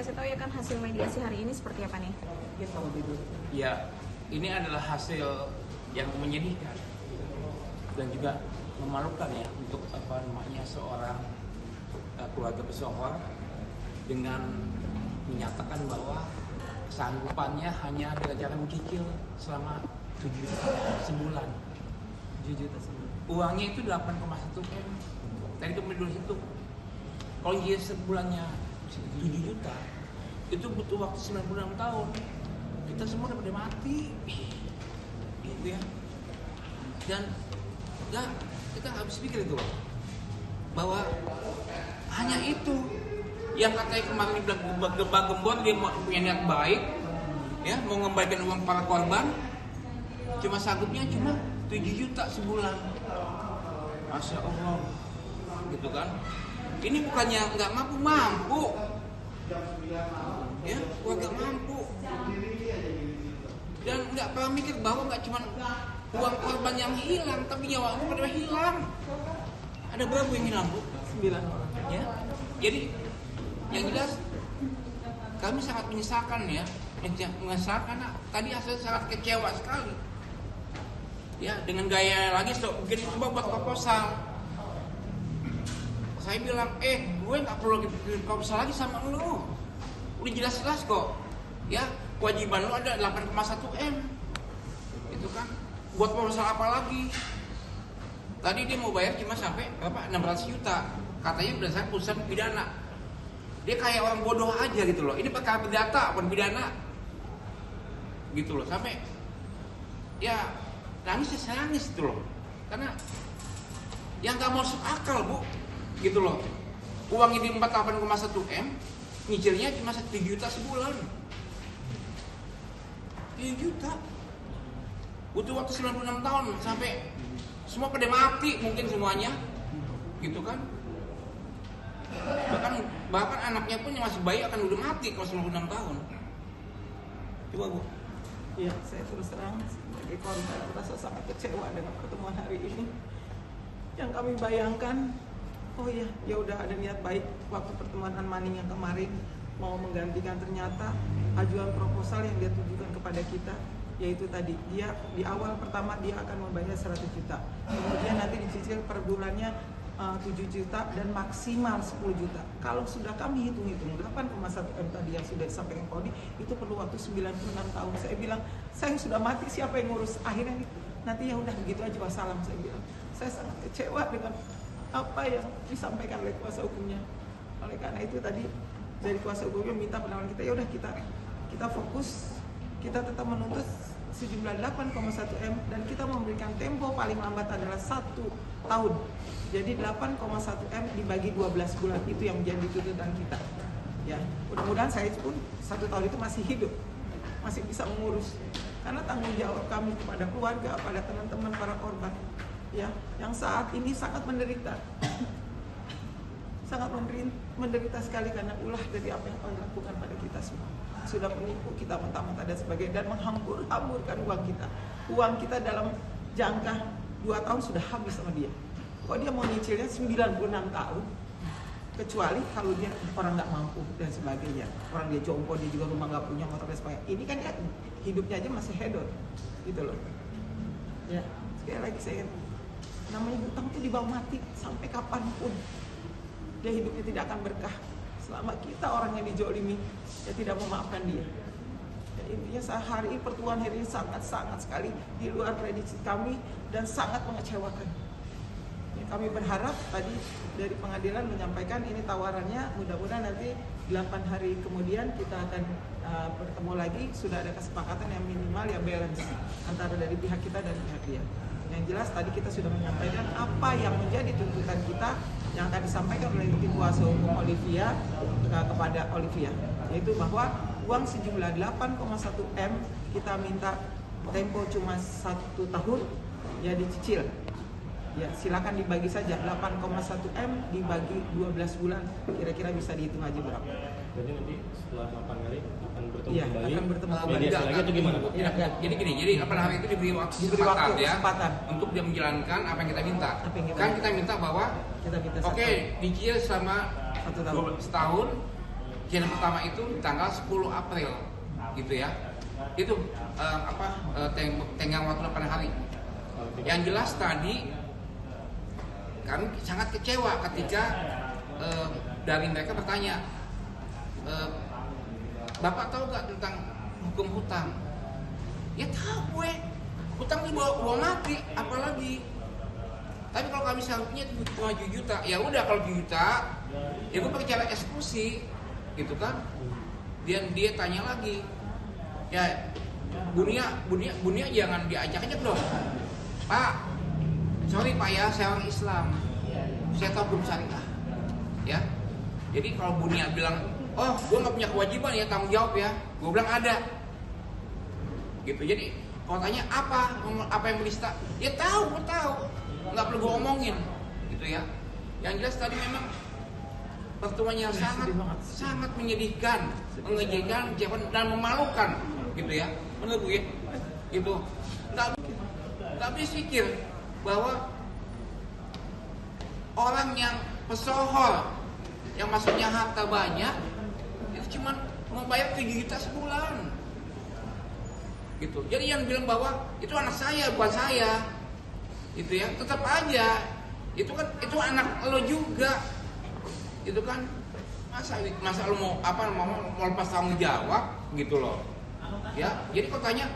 dikasih tahu ya kan hasil mediasi hari ini seperti apa nih? Ya, ini adalah hasil yang menyedihkan dan juga memalukan ya untuk seorang keluarga pesohor dengan menyatakan bahwa kesanggupannya hanya dengan cara mencicil selama 7 juta sebulan. 7 juta sebulan. Uangnya itu 8,1 M. Tadi itu dulu situ. Kalau dia sebulannya 7 juta, itu butuh waktu 96 tahun. Kita semua udah pada mati. Gitu ya. Dan kita habis pikir itu bahwa hanya itu yang katanya kemarin bilang gembar-gembor dia punya niat baik ya, mau mengembalikan uang para korban, cuma sanggupnya cuma 7 juta sebulan. Masya Allah gitu kan. Ini bukannya nggak mampu ya, nggak mampu dan nggak pernah mikir bahwa nggak cuma uang korban yang hilang, tapi nyawa pada hilang. Ada berapa yang hilang, Bu? 9 orang. Ya. Jadi yang jelas kami sangat menyesalkan ya, menyesalkan tadi hasil sangat kecewa sekali. Ya, dengan gaya lagi mungkin coba buat proposal. Saya bilang, gue nggak perlu bikin proposal lagi sama lu. Udah jelas-jelas kok. Ya, kewajiban lu ada 8,1 M. Itu kan. Buat proposal apa lagi? Tadi dia mau bayar cuma sampai berapa? 600 juta. Katanya berdasarkan putusan pidana. Dia kayak orang bodoh aja gitu loh. Ini perkara perdata, bukan pidana. Gitu loh. Sampai ya nangis itu loh. Karena yang gak masuk akal, Bu. Gitu loh. Uang ini 48,1 M, nyicilnya cuma 1 juta sebulan. 1 juta. Butuh waktu 96 tahun sampai semua pada mati mungkin semuanya. Gitu kan. Bahkan anaknya pun yang masih bayi akan udah mati kalau 96 tahun. Coba, Bu. Ya, saya terus terang sebagai korban merasa sangat kecewa dengan pertemuan hari ini. Yang kami bayangkan, oh ya udah ada niat baik waktu pertemuan Maning yang kemarin mau menggantikan, ternyata ajuan proposal yang dia tujukan kepada kita, yaitu tadi dia di awal pertama dia akan membayar 100 juta, kemudian nanti dicicil per bulannya 7 juta dan maksimal 10 juta. Kalau sudah kami hitung-hitung 8,1 M tadi yang sudah disampaikan Kodi, itu perlu waktu 96 tahun. Saya bilang, saya sudah mati, siapa yang ngurus? Akhirnya nanti ya udah begitu aja, wassalam. Saya bilang, saya sangat kecewa dengan apa yang disampaikan oleh kuasa hukumnya. Oleh karena itu tadi dari kuasa hukumnya minta pendapat kita, ya udah kita fokus, kita tetap menuntut sejumlah 8,1 M dan kita memberikan tempo paling lambat adalah 1 tahun. Jadi 8,1 M dibagi 12 bulan, itu yang menjadi tuntutan kita. Ya, mudah-mudahan saya pun 1 tahun itu masih hidup, masih bisa mengurus. Karena tanggung jawab kami kepada keluarga, pada teman-teman para korban, ya, yang saat ini sangat menderita, sangat menderita sekali karena ulah dari apa yang Allah lakukan pada kita semua. Sudah menipu kita mentah-mentah dan sebagainya dan menghambur-hamburkan uang kita dalam jangka 2 tahun sudah habis sama dia. Kok dia mau nyicilnya 96 tahun? Kecuali kalau dia orang nggak mampu dan sebagainya, orang dia jompo, dia juga rumah nggak punya, motor dan sebagainya. Ini kan dia hidupnya aja masih hedon, gitu loh. Ya, sekali lagi saya namanya hutang itu dibawa mati sampai kapanpun. Dia hidupnya tidak akan berkah selama kita orang yang dijolimi ya tidak memaafkan dia. Ya, intinya hari ini pertemuan hari ini sangat-sangat sekali di luar prediksi kami dan sangat mengecewakan. Ya, kami berharap tadi dari pengadilan menyampaikan ini tawarannya, mudah-mudahan nanti 8 hari kemudian kita akan bertemu lagi, sudah ada kesepakatan yang minimal ya balance antara dari pihak kita dan pihak dia. Yang jelas tadi kita sudah menyampaikan apa yang menjadi tuntutan kita yang akan disampaikan oleh tim kuasa hukum Olivia kepada Olivia, yaitu bahwa uang sejumlah 8,1 M kita minta tempo cuma 1 tahun ya dicicil. Ya, silakan dibagi saja 8,1 M dibagi 12 bulan, kira-kira bisa dihitung aja berapa. Jadi nanti setelah 8 kali akan bertemu Iya, kembali. akan bertemu Mediasi lagi atau gimana, Bu? Ya, jadi gini, jadi 8 hari itu diberi waktu kesempatan untuk dia menjalankan apa yang kita minta. Kita minta bahwa kita minta oke, dicicil selama 1 tahun. setahun kejadian pertama itu tanggal 10 April gitu ya. Itu tenggang waktu 8 hari. Yang jelas tadi kami sangat kecewa ketika dari mereka bertanya, Bapak tahu gak tentang hukum hutang? Ya tahu gue, hutang itu bawa mati, apalagi. Tapi kalau kami sanggup,nya 7 juta, ya udah kalau 7 juta, ya gue pakai cara eksekusi, gitu kan? Dia tanya lagi, ya Bunia jangan diajak-ajak dong. Pak, sorry Pak ya, saya orang Islam, saya tahu hukum syariah, ya. Jadi kalau Bunia bilang, oh gue nggak punya kewajiban ya tanggung jawab ya, gue bilang ada, gitu. Jadi kalau tanya apa yang menista, ya tahu, nggak perlu gue omongin, gitu ya. Yang jelas tadi memang pertemuannya sangat menyedihkan, mengejekkan, dan memalukan, gitu ya. Menurut gue, gitu. Nggak bisa pikir bahwa orang yang pesohor, yang maksudnya harta banyak, itu cuma mau bayar 7 juta sebulan, gitu. Jadi yang bilang bahwa itu anak saya, bukan saya, gitu ya. Tetap aja, itu anak lo juga, gitu kan. Masa lo mau lepas tanggung jawab, gitu loh, ya. Jadi kau tanya,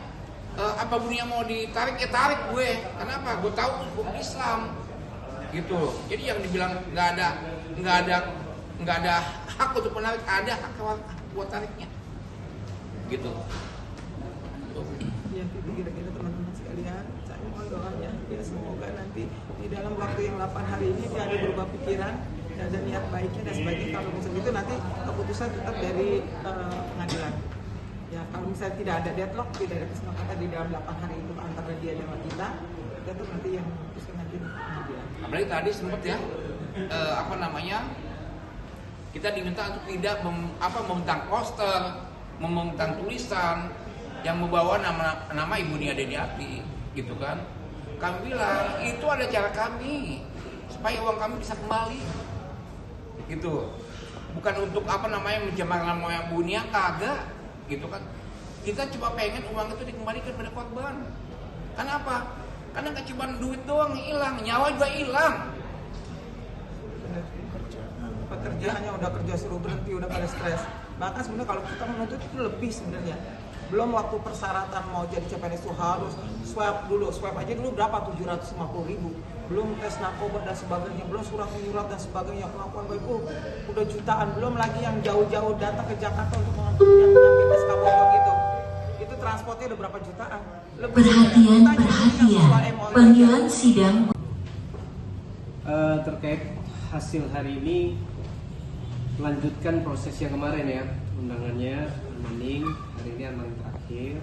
apa Bunia mau ditarik, ya tarik gue. Kenapa? Gue tahu hukum Islam, gitu. Jadi yang dibilang nggak ada hak untuk menarik, ada hak buat tariknya, gitu. Ya itu kira-kira teman-teman sekalian, saya mohon doanya ya semoga nanti di dalam waktu yang 8 hari ini dia ada berubah pikiran, ada niat baiknya dan sebagainya. Kalau misalnya itu nanti keputusan tetap dari pengadilan. Ya kalau misalnya tidak ada deadlock, tidak ada kesepakatan di dalam 8 hari itu antara dia dengan kita tuh nanti yang memutuskan nanti pengadilan. Apalagi tadi sempat ya, kita diminta untuk tidak membentang poster, membentang tulisan yang membawa nama Ibu Nia Deniati, gitu kan. Kami bilang itu ada cara kami supaya uang kami bisa kembali, gitu. Bukan untuk mencemarkan nama Ibu Nia, kagak, gitu kan. Kita cuma pengen uang itu dikembalikan pada korban. Kenapa? Karena gak cuma duit doang hilang, nyawa juga hilang. Pekerjaannya udah kerja suruh berhenti, udah pada stres. Bahkan sebenarnya kalau kita menuntut itu lebih sebenarnya. Belum waktu persyaratan mau jadi CPNS itu harus swab aja dulu berapa, 750.000. Belum tes narkoba dan sebagainya, belum surat menyurat dan sebagainya, pengakuan baik udah jutaan. Belum lagi yang jauh-jauh datang ke Jakarta untuk mengangkut yang nyampe SK Bogor gitu. Itu transportnya udah berapa jutaan. Perhatian, panggilan sidang. Terkait hasil hari ini, melanjutkan proses yang kemarin ya, undangannya Maning, hari ini Maning terakhir.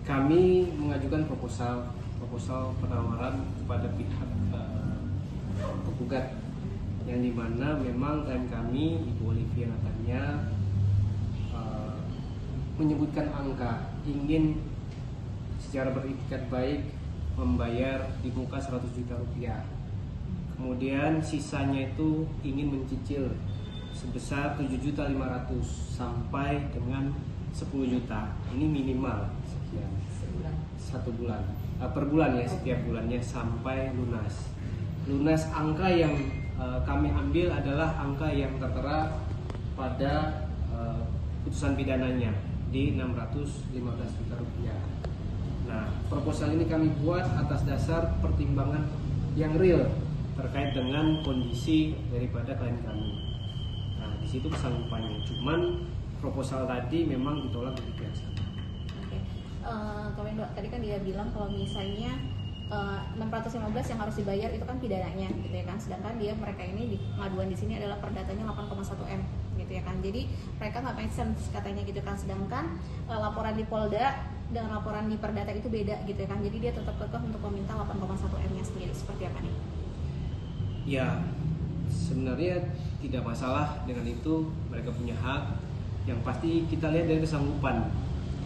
Kami mengajukan proposal penawaran kepada pihak penggugat, yang dimana memang klien kami Ibu Olivia Natania menyebutkan angka, ingin secara beritikat baik membayar di muka 100 juta rupiah. Kemudian sisanya itu ingin mencicil sebesar 7.500.000 sampai dengan 10 juta. Ini minimal sekian. Satu bulan. Per bulan ya, setiap bulannya sampai lunas. Lunas angka yang kami ambil adalah angka yang tertera pada putusan pidananya di 615 juta rupiah. Nah, proposal ini kami buat atas dasar pertimbangan yang real terkait dengan kondisi daripada klien kami. Nah, di situ kesanggupannya. Cuman proposal tadi memang ditolak dari pihak sana. Oke, Komendo tadi kan dia bilang kalau misalnya 615 yang harus dibayar itu kan pidananya, gitu ya kan. Sedangkan mereka ini pengaduan di sini adalah perdatanya 8,1 M, gitu ya kan. Jadi mereka nggak make sense katanya, gitu kan. Sedangkan laporan di Polda dengan laporan di Perdata itu beda, gitu ya kan. Jadi dia tetap kekeh untuk meminta 8,1 M-nya sendiri. Seperti apa nih? Ya, sebenarnya tidak masalah dengan itu, mereka punya hak. Yang pasti kita lihat dari kesanggupan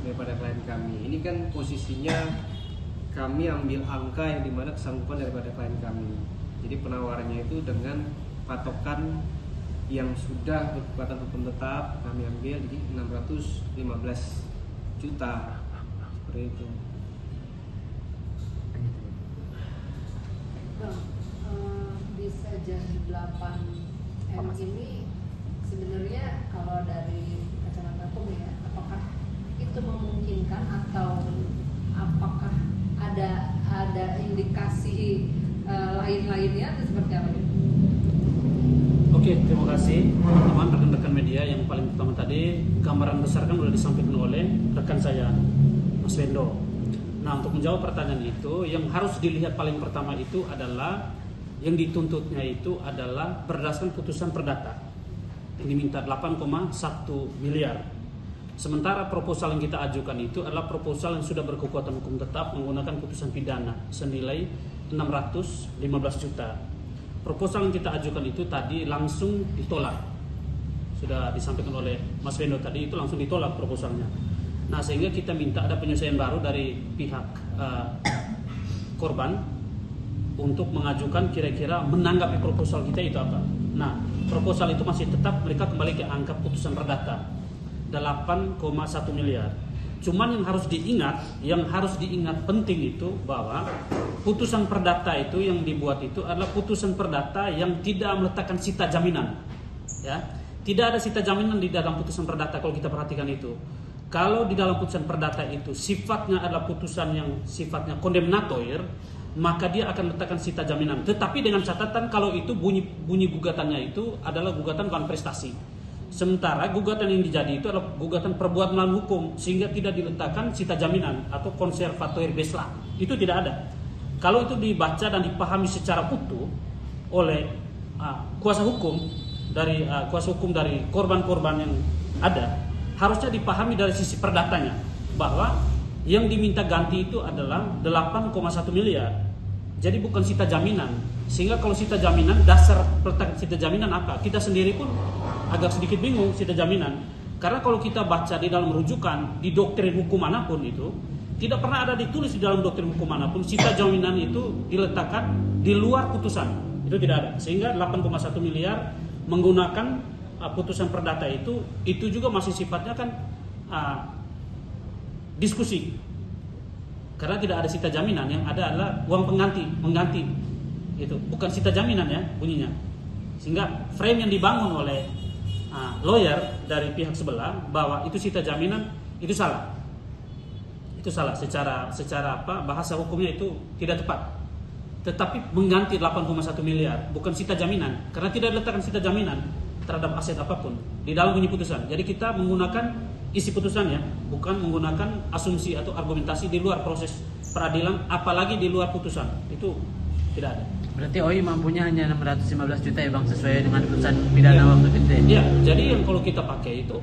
daripada klien kami. Ini kan posisinya kami ambil angka yang dimana kesanggupan daripada klien kami. Jadi penawarannya itu dengan patokan yang sudah berkekuatan hukum tetap kami ambil di 615 juta seperti itu. Bang, bisa jadi 8M ini sebenarnya kalau dari kacamata hukum ya, apakah itu memungkinkan atau apakah ada indikasi lain-lainnya atau seperti apa? Oke, terima kasih teman-teman rekan-rekan media. Yang paling pertama tadi gambaran besar kan sudah disampaikan oleh rekan saya Mas Wendo. Nah, untuk menjawab pertanyaan itu, yang harus dilihat paling pertama itu adalah yang dituntutnya itu adalah berdasarkan putusan perdata yang diminta 8,1 miliar. Sementara proposal yang kita ajukan itu adalah proposal yang sudah berkekuatan hukum tetap menggunakan putusan pidana senilai 615 juta. Proposal yang kita ajukan itu tadi langsung ditolak. Sudah disampaikan oleh Mas Wendo tadi, itu langsung ditolak proposalnya. Nah, sehingga kita minta ada penyesuaian baru dari pihak korban untuk mengajukan kira-kira menanggapi proposal kita itu apa. Nah, proposal itu masih tetap mereka kembali ke angka putusan perdata 8,1 miliar. Cuman yang harus diingat penting itu bahwa putusan perdata itu yang dibuat itu adalah putusan perdata yang tidak meletakkan sita jaminan. Ya, tidak ada sita jaminan di dalam putusan perdata kalau kita perhatikan itu. Kalau di dalam putusan perdata itu sifatnya adalah putusan yang sifatnya kondemnatoir, maka dia akan letakkan sita jaminan. Tetapi dengan catatan kalau itu bunyi gugatannya itu adalah gugatan bukan prestasi. Sementara gugatan yang dijadi itu adalah gugatan perbuatan melawan hukum, sehingga tidak diletakkan sita jaminan atau konservatoire besla. Itu tidak ada. Kalau itu dibaca dan dipahami secara utuh oleh kuasa hukum dari korban-korban yang ada, harusnya dipahami dari sisi perdatanya bahwa yang diminta ganti itu adalah 8,1 miliar. Jadi bukan sita jaminan. Sehingga kalau sita jaminan, dasar peletakan sita jaminan apa? Kita sendiri pun agak sedikit bingung sita jaminan. Karena kalau kita baca di dalam rujukan di doktrin hukum manapun itu tidak pernah ada ditulis di dalam doktrin hukum manapun sita jaminan itu diletakkan di luar putusan. Itu tidak ada. Sehingga 8,1 miliar menggunakan putusan perdata itu juga masih sifatnya kan diskusi. Karena tidak ada sita jaminan, yang ada adalah uang mengganti. Itu bukan sita jaminan ya bunyinya. Sehingga frame yang dibangun oleh lawyer dari pihak sebelah bahwa itu sita jaminan itu salah. Itu salah secara bahasa hukumnya itu tidak tepat. Tetapi mengganti 8,1 miliar bukan sita jaminan karena tidak diletakkan sita jaminan terhadap aset apapun di dalam bunyi putusan. Jadi kita menggunakan isi putusannya, bukan menggunakan asumsi atau argumentasi di luar proses peradilan, apalagi di luar putusan. Itu tidak ada. Berarti OI mampunya hanya 615 juta ya Bang, sesuai dengan putusan pidana waktu itu. Iya, jadi yang kalau kita pakai itu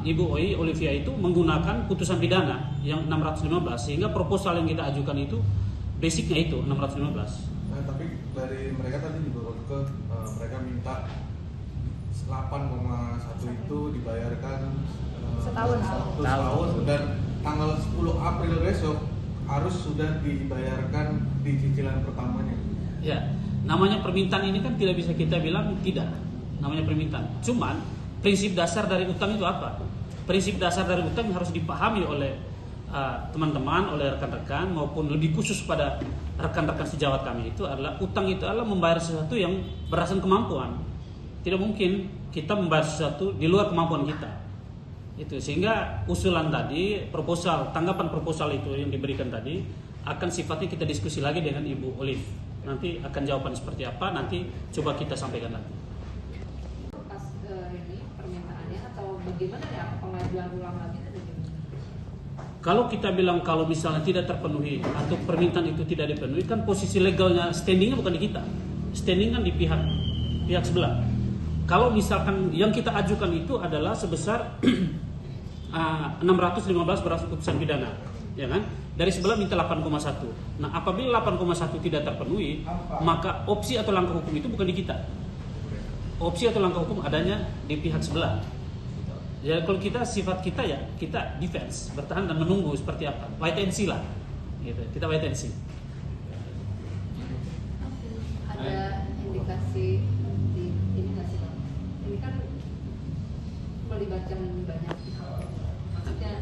Ibu OI Olivia itu menggunakan putusan pidana yang 615, sehingga proposal yang kita ajukan itu basicnya itu 615. Tapi dari mereka tadi juga mereka minta 8,1 itu dibayarkan Setahun. Dan tanggal 10 April besok harus sudah dibayarkan di cicilan pertamanya. Ya, namanya permintaan ini kan tidak bisa kita bilang tidak. Namanya permintaan. Cuman prinsip dasar dari utang itu apa? Prinsip dasar dari utang harus dipahami oleh teman-teman, oleh rekan-rekan maupun lebih khusus pada rekan-rekan sejawat kami itu adalah utang itu adalah membayar sesuatu yang berdasarkan kemampuan. Tidak mungkin kita membayar sesuatu di luar kemampuan kita. Itu sehingga usulan tadi, tanggapan proposal itu yang diberikan tadi akan sifatnya kita diskusi lagi dengan Ibu Olive. Nanti akan jawaban seperti apa nanti coba kita sampaikan lagi. Pas ini permintaannya atau bagaimana ya, pengajuan ulang lagi atau bagaimana? Kalau kita bilang kalau misalnya tidak terpenuhi atau permintaan itu tidak dipenuhi, kan posisi legalnya standingnya bukan di kita, standing kan di pihak sebelah. Kalau misalkan yang kita ajukan itu adalah sebesar 615 berdasarkan putusan pidana, ya kan? Dari sebelah minta 8,1. Nah, apabila 8,1 tidak terpenuhi, maka opsi atau langkah hukum itu bukan di kita. Opsi atau langkah hukum adanya di pihak sebelah. Ya, kalau kita sifat kita ya kita defense, bertahan dan menunggu seperti apa. Wait and see lah. Gitu. Kita wait and see. Ada indikasi di ini nggak sih Bang? melibatkan banyak pihak? Maksudnya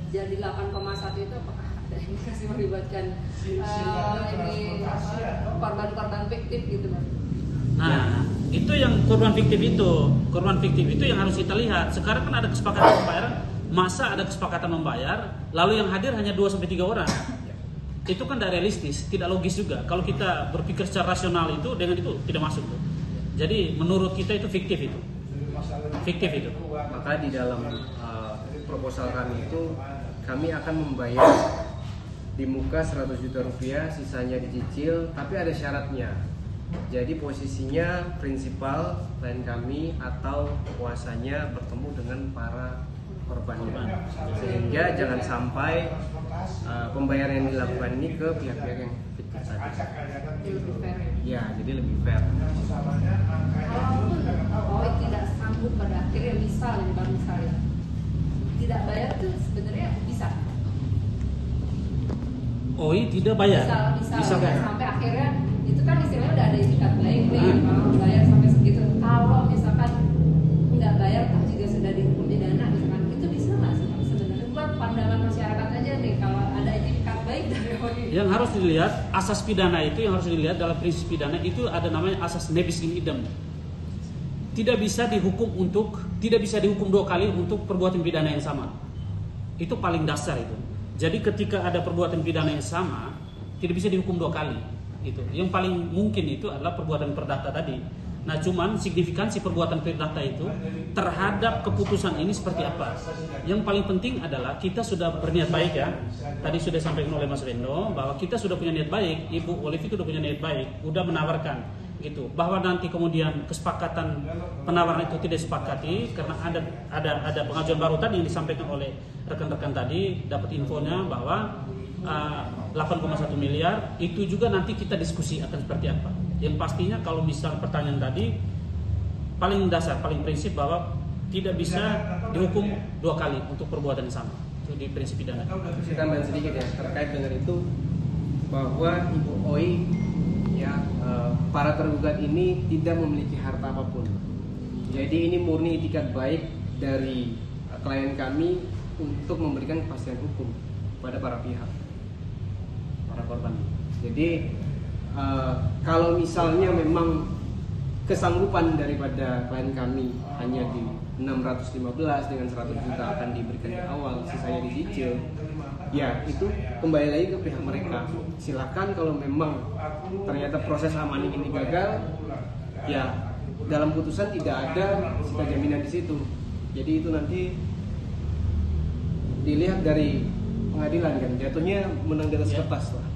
dari 8,1 itu apakah ada indikasi melibatkan ini korban-korban fiktif gitu Bang? Nah, itu yang korban fiktif itu yang harus kita lihat. Sekarang kan ada kesepakatan pembayaran, masa ada kesepakatan membayar, lalu yang hadir hanya 2-3 orang. Itu kan tidak realistis, tidak logis juga. Kalau kita berpikir secara rasional itu dengan itu tidak masuk tuh. Jadi menurut kita itu fiktif itu. Maka di dalam proposal kami itu kami akan membayar di muka 100 juta rupiah, sisanya dicicil, tapi ada syaratnya. Jadi posisinya prinsipal klien kami atau kuasanya bertemu dengan para korbannya, sehingga jangan sampai pembayaran yang dilakukan ini ke pihak-pihak yang fiktif tadi. Jadi lebih fair Ya, jadi lebih fair. Kalaupun tidak sanggup pada akhirnya misalnya tidak bayar itu sebenarnya bisa. Tidak bayar. Bisa sampai akhirnya itu kan istilahnya udah ada itikat baik nih, kalau bayar sampai segitu. Kalau misalkan nggak bayar toh juga sudah dihukum pidana misalkan, itu bisa nggak sih sebenarnya buat pandangan masyarakat aja nih kalau ada itikat baik dari OI? Yang harus dilihat asas pidana itu, yang harus dilihat dalam prinsip pidana itu ada namanya asas nebis in idem. Tidak bisa dihukum 2 kali untuk perbuatan pidana yang sama. Itu paling dasar itu. Jadi ketika ada perbuatan pidana yang sama, tidak bisa dihukum 2 kali. Itu. Yang paling mungkin itu adalah perbuatan perdata tadi. Nah, cuman signifikansi perbuatan perdata itu terhadap keputusan ini seperti apa? Yang paling penting adalah kita sudah berniat baik ya. Tadi sudah disampaikan oleh Mas Rendo bahwa kita sudah punya niat baik. Ibu Olive itu sudah punya niat baik, sudah menawarkan gitu. Bahwa nanti kemudian kesepakatan penawaran itu tidak disepakati karena ada pengajuan baru tadi yang disampaikan oleh rekan-rekan tadi, dapat infonya bahwa 8,1 miliar itu juga nanti kita diskusi akan seperti apa. Yang pastinya kalau misal pertanyaan tadi paling dasar, paling prinsip bahwa tidak bisa dihukum 2 kali untuk perbuatan yang sama. Itu di prinsip pidana. Saya tambahin sedikit ya terkait dengan itu bahwa Ibu OI ya para tergugat ini tidak memiliki harta apapun. Jadi ini murni itikat baik dari klien kami untuk memberikan kepastian hukum kepada para pihak, para korban. Jadi kalau misalnya memang kesanggupan daripada klien kami hanya di 615 dengan 100 juta akan diberikan di awal, sisanya dicicil, ya itu kembali lagi ke pihak mereka. Silakan kalau memang ternyata proses amaning ini gagal, ya dalam putusan tidak ada sita jaminan di situ. Jadi itu nanti dilihat dari pengadilan kan, jatuhnya menang di atas kertas lah.